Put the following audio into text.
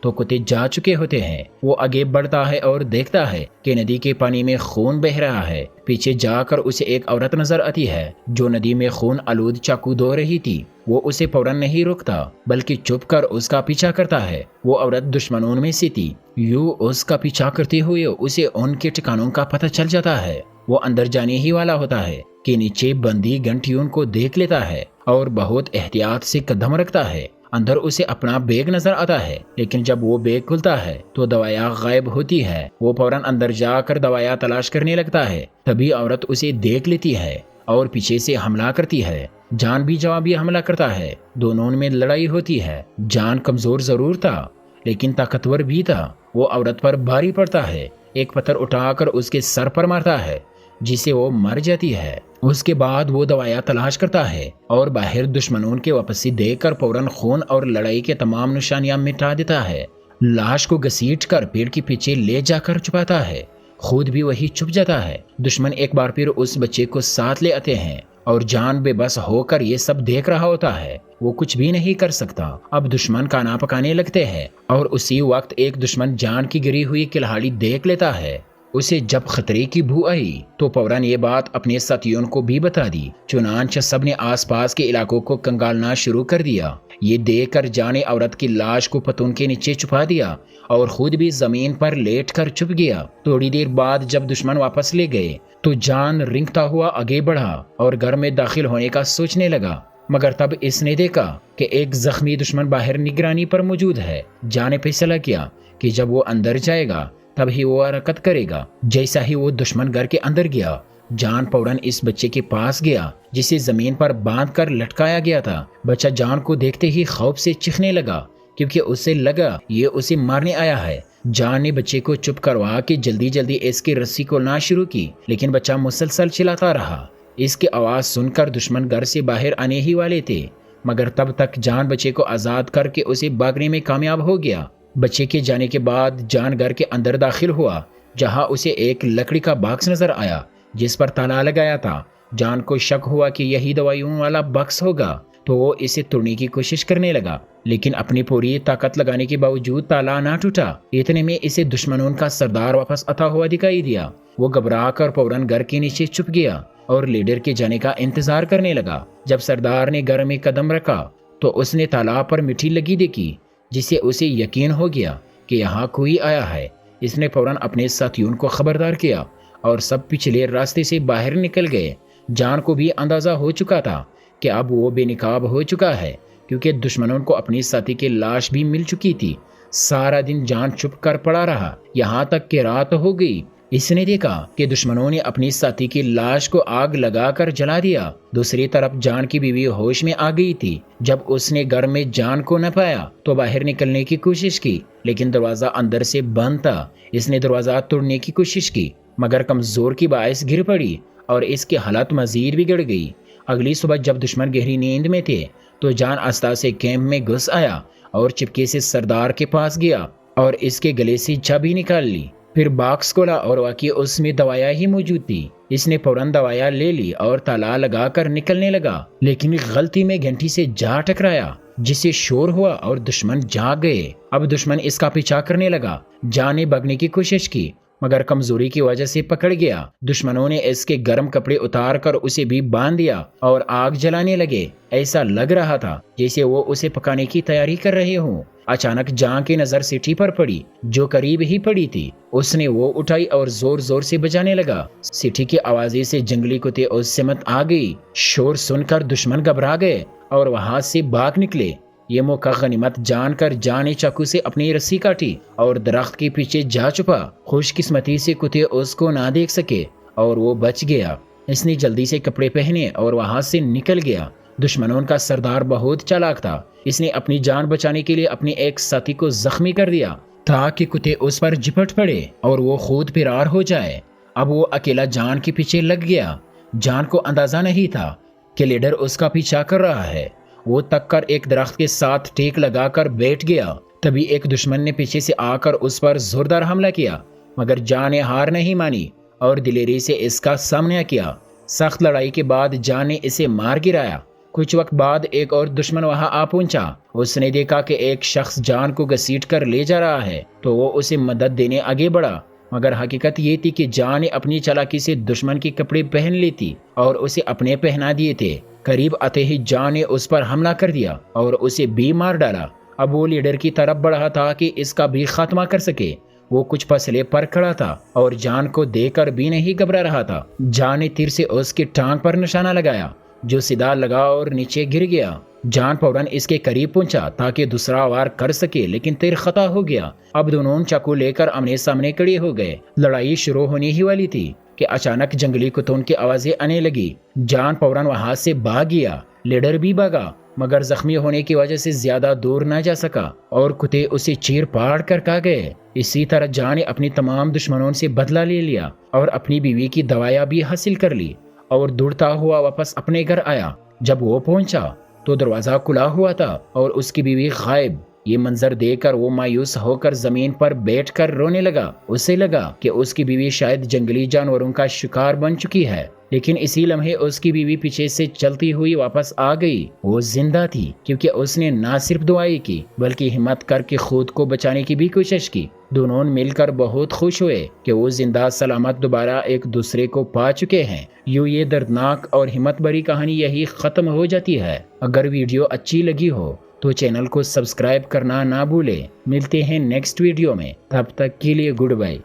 تو کتے جا چکے ہوتے ہیں۔ وہ آگے بڑھتا ہے اور دیکھتا ہے کہ ندی کے پانی میں خون بہہ رہا ہے۔ پیچھے جا کر اسے ایک عورت نظر آتی ہے جو ندی میں خون آلود چاقو دھو رہی تھی۔ وہ اسے فوراً نہیں روکتا بلکہ چپ کر اس کا پیچھا کرتا ہے۔ وہ عورت دشمنوں میں سے تھی، یوں اس کا پیچھا کرتے ہوئے اسے ان کے ٹھکانوں کا پتہ چل جاتا ہے۔ وہ اندر جانے ہی والا ہوتا ہے کہ نیچے بندی گھنٹیوں کو دیکھ لیتا ہے اور بہت احتیاط سے قدم رکھتا ہے۔ اندر اسے اپنا بیگ نظر آتا ہے، لیکن جب وہ بیگ کھلتا ہے تو دوائیاں غائب ہوتی ہے۔ وہ فوراً اندر جا کر دوائیاں تلاش کرنے لگتا ہے۔ تبھی عورت اسے دیکھ لیتی ہے اور پیچھے سے حملہ کرتی ہے۔ جان بھی جوابی حملہ کرتا ہے۔ دونوں میں لڑائی ہوتی ہے۔ جان کمزور ضرور تھا لیکن طاقتور بھی تھا۔ وہ عورت پر بھاری پڑتا ہے، ایک پتھر اٹھا کر اس کے سر پر مارتا ہے جسے وہ مر جاتی ہے۔ اس کے بعد وہ دوائیاں تلاش کرتا ہے اور باہر دشمنوں کے واپسی دیکھ کر فوراً خون اور لڑائی کے تمام نشانیاں مٹا دیتا ہے۔ لاش کو گھسیٹ کر پیڑ کے پیچھے لے جا کر چھپاتا ہے، خود بھی وہی چھپ جاتا ہے۔ دشمن ایک بار پھر اس بچے کو ساتھ لے آتے ہیں اور جان بے بس ہو کر یہ سب دیکھ رہا ہوتا ہے۔ وہ کچھ بھی نہیں کر سکتا۔ اب دشمن کھانا پکانے لگتے ہیں اور اسی وقت ایک دشمن جان کی گری ہوئی کلہاڑی دیکھ لیتا ہے۔ اسے جب خطرے کی بو آئی تو فوراً یہ بات اپنے ساتھیوں کو بھی بتا دی۔ چنانچہ سب نے آس پاس کے علاقوں کو کنگالنا شروع کر دیا۔ یہ دیکھ کر جان نے عورت کی لاش کو پتون کے نیچے چھپا دیا اور خود بھی زمین پر لیٹ کر چھپ گیا۔ تھوڑی دیر بعد جب دشمن واپس لے گئے تو جان رنگتا ہوا آگے بڑھا اور گھر میں داخل ہونے کا سوچنے لگا، مگر تب اس نے دیکھا کہ ایک زخمی دشمن باہر نگرانی پر موجود ہے۔ جان نے فیصلہ کیا کہ جب وہ اندر جائے گا تب ہی وہ حرکت کرے گا۔ جیسا ہی وہ دشمن گھر کے اندر گیا، جان فوراً اس بچے کے پاس گیا جسے زمین پر باندھ کر لٹکایا گیا تھا۔ بچہ جان کو دیکھتے ہی خوف سے چیخنے لگا کیونکہ اسے لگا یہ اسے مارنے آیا ہے۔ جان نے بچے کو چپ کروا کے جلدی جلدی اس کی رسی کھولنا شروع کی، لیکن بچہ مسلسل چلاتا رہا۔ اس کی آواز سن کر دشمن گھر سے باہر آنے ہی والے تھے، مگر تب تک جان بچے کو آزاد کر کے اسے بھاگنے میں کامیاب ہو گیا۔ بچے کے جانے کے بعد جان گھر کے اندر داخل ہوا جہاں اسے ایک لکڑی کا باکس نظر آیا جس پر تالا لگایا تھا۔ جان کو شک ہوا کہ یہی دوائیوں والا باکس ہوگا تو وہ اسے توڑنے کی کوشش کرنے لگا، لیکن اپنی پوری طاقت لگانے کے باوجود تالا نہ ٹوٹا۔ اتنے میں اسے دشمنوں کا سردار واپس آتا ہوا دکھائی دیا۔ وہ گھبرا کر فوراً گھر کے نیچے چھپ گیا اور لیڈر کے جانے کا انتظار کرنے لگا۔ جب سردار نے گھر میں قدم رکھا تو اس نے تالا پر مٹی لگی دیکھی جسے اسے یقین ہو گیا کہ یہاں کوئی آیا ہے۔ اس نے فوراً اپنے ساتھیوں کو خبردار کیا اور سب پچھلے راستے سے باہر نکل گئے۔ جان کو بھی اندازہ ہو چکا تھا کہ اب وہ بے نقاب ہو چکا ہے کیونکہ دشمنوں کو اپنی ساتھی کی لاش بھی مل چکی تھی۔ سارا دن جان چھپ کر پڑا رہا یہاں تک کہ رات ہو گئی۔ اس نے دیکھا کہ دشمنوں نے اپنی ساتھی کی لاش کو آگ لگا کر جلا دیا۔ دوسری طرف جان کی بیوی ہوش میں آ گئی تھی۔ جب اس نے گھر میں جان کو نہ پایا تو باہر نکلنے کی کوشش کی، لیکن دروازہ اندر سے بند تھا۔ اس نے دروازہ توڑنے کی کوشش کی مگر کمزور کی باعث گر پڑی اور اس کی حالت مزید بگڑ گئی۔ اگلی صبح جب دشمن گہری نیند میں تھے تو جان آستہ سے کیمپ میں گھس آیا اور چپکے سے سردار کے پاس گیا اور اس کے گلے سے چابی نکال لی۔ پھر باکس کھولا اور واقعی اس میں دوائیاں ہی موجود تھی۔ اس نے فوراً دوائیاں لے لی اور تالا لگا کر نکلنے لگا، لیکن غلطی میں گھنٹی سے جا ٹکرایا جسے شور ہوا اور دشمن جاگ گئے۔ اب دشمن اس کا پیچھا کرنے لگا۔ جان نے بھاگنے کی کوشش کی مگر کمزوری کی وجہ سے پکڑ گیا۔ دشمنوں نے اس کے گرم کپڑے اتار کر اسے بھی باندھ دیا اور آگ جلانے لگے۔ ایسا لگ رہا تھا جیسے وہ اسے پکانے کی تیاری کر رہے ہوں۔ اچانک جان کی نظر سیٹھی پر پڑی جو قریب ہی پڑی تھی۔ اس نے وہ اٹھائی اور زور زور سے بجانے لگا۔ سیٹھی کی آوازیں سے جنگلی کتے اس سمت آ گئی۔ شور سن کر دشمن گھبرا گئے اور وہاں سے بھاگ نکلے۔ یہ موقع غنیمت جان کر جان نے چاقو سے اپنی رسی کاٹی اور درخت کے پیچھے جا چھپا۔ خوش قسمتی سے کتے اس کو نہ دیکھ سکے اور وہ بچ گیا۔ اس نے جلدی سے کپڑے پہنے اور وہاں سے نکل گیا۔ دشمنوں کا سردار بہت چالاک تھا۔ اس نے اپنی جان بچانے کے لیے اپنے ایک ساتھی کو زخمی کر دیا تاکہ کتے اس پر جپٹ پڑے اور وہ خود فرار ہو جائے۔ اب وہ اکیلا جان کے پیچھے لگ گیا۔ جان کو اندازہ نہیں تھا کہ لیڈر اس کا پیچھا کر رہا ہے۔ وہ تک کر ایک درخت کے ساتھ ٹیک لگا کر بیٹھ گیا۔ تبھی ایک دشمن نے پیچھے سے آ کر اس پر زوردار حملہ کیا مگر جان نے ہار نہیں مانی اور دلیری سے اس کا سامنا کیا۔ سخت لڑائی کے بعد جان نے اسے مار گرایا کچھ وقت بعد ایک اور دشمن وہاں آ پہنچا۔ اس نے دیکھا کہ ایک شخص جان کو گھسیٹ کر لے جا رہا ہے تو وہ اسے مدد دینے آگے بڑھا، مگر حقیقت یہ تھی کہ جان نے اپنی چالاکی سے دشمن کے کپڑے پہن لی تھی اور اسے اپنے پہنا دیے تھے۔ قریب آتے ہی جان نے اس پر حملہ کر دیا اور اسے بھی مار ڈالا۔ اب وہ لیڈر کی طرف بڑھا تھا کہ اس کا بھی خاتمہ کر سکے۔ وہ کچھ فاصلے پر کھڑا تھا اور جان کو دیکھ کر بھی نہیں گھبرا رہا تھا۔ جان نے تیر سے اس کی ٹانگ پر نشانہ لگایا جو سیدھا لگا اور نیچے گر گیا۔ جان فوراً اس کے قریب پہنچا تاکہ دوسرا وار کر سکے، لیکن تیر خطا ہو گیا۔ اب دونوں چاقو لے کر آمنے سامنے کھڑے ہو گئے۔ لڑائی شروع ہونے ہی والی تھی کہ اچانک جنگلی کتوں کی آوازیں آنے لگی۔ جان فوراً وہاں سے بھاگ گیا۔ لیڈر بھی بھاگا مگر زخمی ہونے کی وجہ سے زیادہ دور نہ جا سکا اور کتے اسے چیر پاڑ کر کھا گئے۔ اسی طرح جان نے اپنی تمام دشمنوں سے بدلہ لے لیا اور اپنی بیوی کی دوائیاں بھی حاصل کر لی اور دوڑتا ہوا واپس اپنے گھر آیا۔ جب وہ پہنچا تو دروازہ کھلا ہوا تھا اور اس کی بیوی غائب۔ یہ منظر دیکھ کر وہ مایوس ہو کر زمین پر بیٹھ کر رونے لگا۔ اسے لگا کہ اس کی بیوی شاید جنگلی جانوروں کا شکار بن چکی ہے، لیکن اسی لمحے اس کی بیوی پیچھے سے چلتی ہوئی واپس آ گئی۔ وہ زندہ تھی کیونکہ اس نے نہ صرف دعائیں کی بلکہ ہمت کر کے خود کو بچانے کی بھی کوشش کی۔ دونوں مل کر بہت خوش ہوئے کہ وہ زندہ سلامت دوبارہ ایک دوسرے کو پا چکے ہیں۔ یوں یہ دردناک اور ہمت بھری کہانی یہی ختم ہو جاتی ہے۔ اگر ویڈیو اچھی لگی ہو تو چینل کو سبسکرائب کرنا نہ بھولے۔ ملتے ہیں نیکسٹ ویڈیو میں، تب تک کے لیے گڈ بائے۔